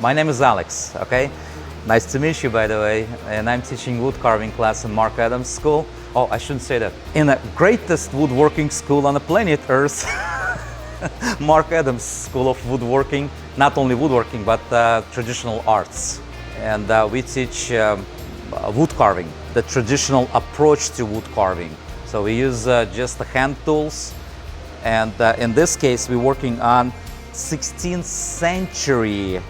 My name is Alex, okay? Nice to meet you, by the way. And I'm teaching wood carving class in Marc School. Oh, I shouldn't say that. In the greatest woodworking school on the planet Earth, Marc School of Woodworking. Not only woodworking, but traditional arts. And we teach wood carving, the traditional approach to wood carving. So we use just the hand tools. And in this case, we're working on 16th century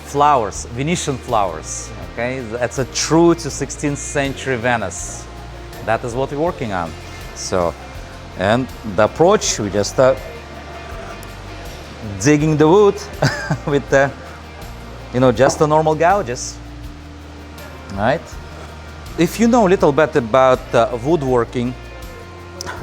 flowers, Venetian flowers. Okay, that's a true to 16th century Venice. That is what we're working on. So, and the approach, we just digging the wood with the, just the normal gouges. All right. If you know a little bit about woodworking,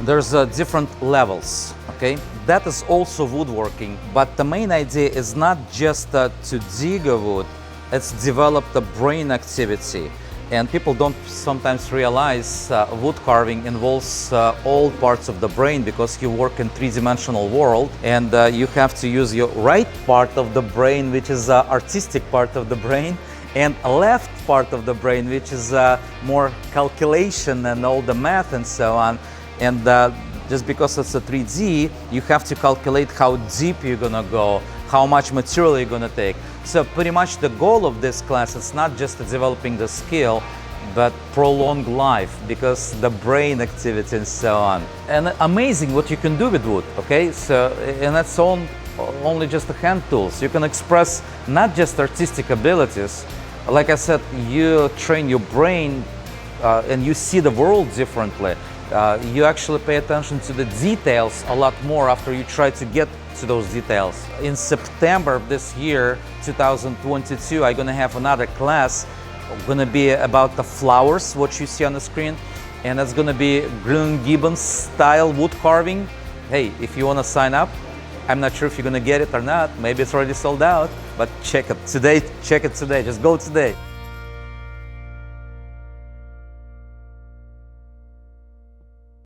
there's different levels. Okay, that is also woodworking, but the main idea is not just to dig a wood, it's develop the brain activity. And people don't sometimes realize wood carving involves all parts of the brain, because you work in three-dimensional world, and you have to use your right part of the brain, which is artistic part of the brain, and a left part of the brain, which is more calculation and all the math and so on. And just because it's a 3D, you have to calculate how deep you're gonna go, how much material you're gonna take. So pretty much the goal of this class is not just developing the skill, but prolong life, because the brain activity and so on. And amazing what you can do with wood, okay? So, and that's only just the hand tools. You can express not just artistic abilities. Like I said, you train your brain and you see the world differently. You actually pay attention to the details a lot more after you try to get to those details. In September of this year, 2022, I'm gonna have another class, gonna be about the flowers, what you see on the screen, and that's gonna be Gibbons style wood carving. Hey, if you wanna sign up, I'm not sure if you're gonna get it or not. Maybe it's already sold out, but check it today, just go today.